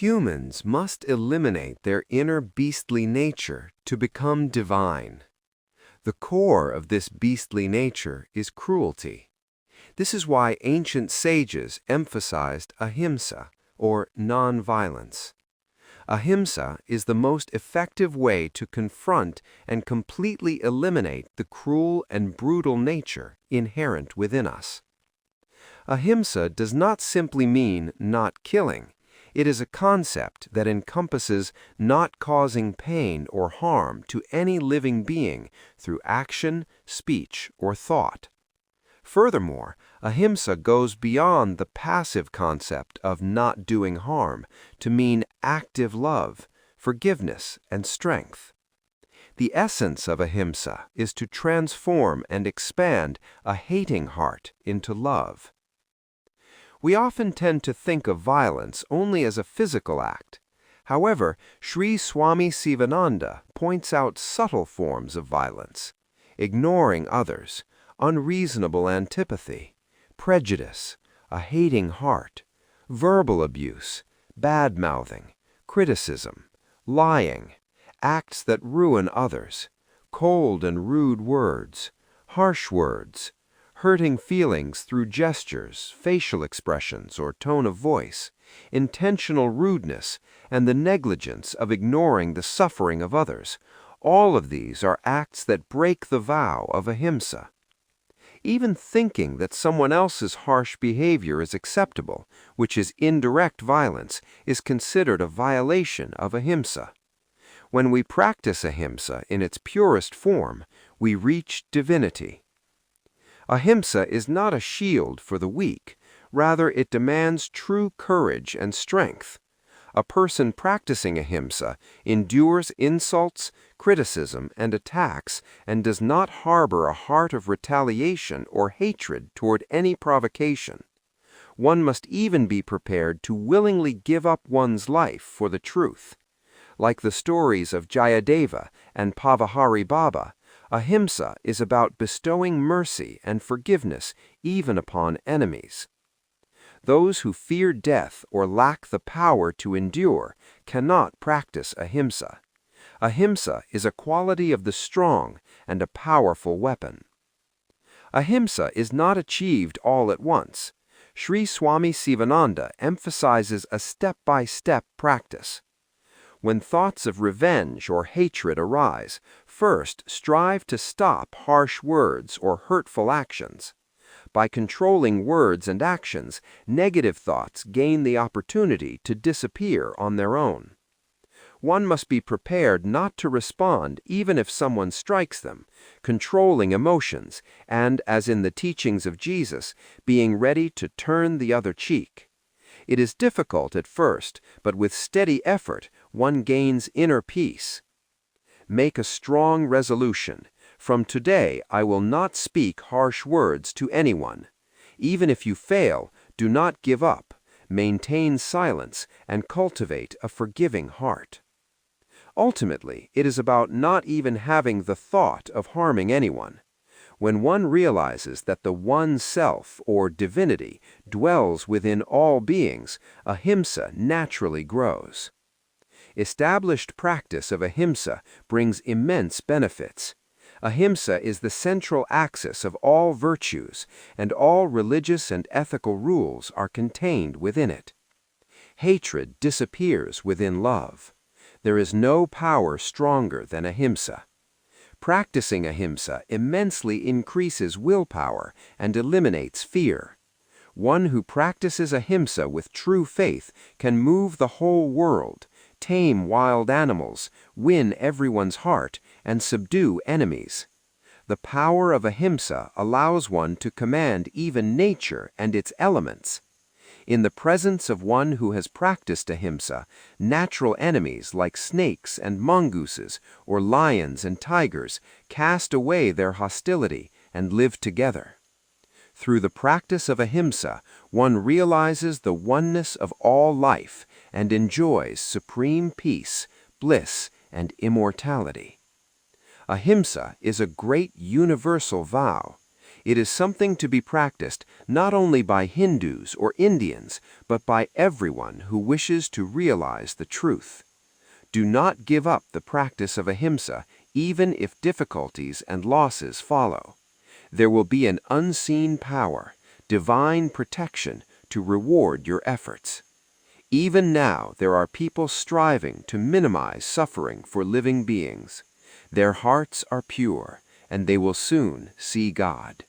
Humans must eliminate their inner beastly nature to become divine. The core of this beastly nature is cruelty. This is why ancient sages emphasized ahimsa, or non-violence. Ahimsa is the most effective way to confront and completely eliminate the cruel and brutal nature inherent within us. Ahimsa does not simply mean not killing. It is a concept that encompasses not causing pain or harm to any living being through action, speech, or thought. Furthermore, ahimsa goes beyond the passive concept of not doing harm to mean active love, forgiveness, and strength. The essence of ahimsa is to transform and expand a hating heart into love. We often tend to think of violence only as a physical act. However, Sri Swami Sivananda points out subtle forms of violence: ignoring others, unreasonable antipathy, prejudice, a hating heart, verbal abuse, bad-mouthing, criticism, lying, acts that ruin others, cold and rude words, harsh words, hurting feelings through gestures, facial expressions, or tone of voice, intentional rudeness, and the negligence of ignoring the suffering of others. All of these are acts that break the vow of ahimsa. Even thinking that someone else's harsh behavior is acceptable, which is indirect violence, is considered a violation of ahimsa. When we practice ahimsa in its purest form, we reach divinity. Ahimsa is not a shield for the weak. Rather, it demands true courage and strength. A person practicing ahimsa endures insults, criticism, and attacks, and does not harbor a heart of retaliation or hatred toward any provocation. One must even be prepared to willingly give up one's life for the truth. Like the stories of Jayadeva and Pavahari Baba, ahimsa is about bestowing mercy and forgiveness even upon enemies. Those who fear death or lack the power to endure cannot practice ahimsa. Ahimsa is a quality of the strong and a powerful weapon. Ahimsa is not achieved all at once. Sri Swami Sivananda emphasizes a step-by-step practice. When thoughts of revenge or hatred arise, first strive to stop harsh words or hurtful actions. By controlling words and actions, negative thoughts gain the opportunity to disappear on their own. One must be prepared not to respond even if someone strikes them, controlling emotions, and, as in the teachings of Jesus, being ready to turn the other cheek. It is difficult at first, but with steady effort, one gains inner peace. Make a strong resolution. From today, I will not speak harsh words to anyone. Even if you fail, do not give up. Maintain silence and cultivate a forgiving heart. Ultimately, it is about not even having the thought of harming anyone. When one realizes that the one self, or divinity, dwells within all beings, ahimsa naturally grows. Established practice of ahimsa brings immense benefits. Ahimsa is the central axis of all virtues, and all religious and ethical rules are contained within it. Hatred disappears within love. There is no power stronger than ahimsa. Practicing ahimsa immensely increases willpower and eliminates fear. One who practices ahimsa with true faith can move the whole world, tame wild animals, win everyone's heart, and subdue enemies. The power of ahimsa allows one to command even nature and its elements. In the presence of one who has practiced ahimsa, natural enemies like snakes and mongooses, or lions and tigers, cast away their hostility and live together. Through the practice of ahimsa, one realizes the oneness of all life and enjoys supreme peace, bliss, and immortality. Ahimsa is a great universal vow. It is something to be practiced not only by Hindus or Indians, but by everyone who wishes to realize the truth. Do not give up the practice of Ahimsa, even if difficulties and losses follow. There will be an unseen power, divine protection, to reward your efforts. Even now, there are people striving to minimize suffering for living beings. Their hearts are pure, and they will soon see God.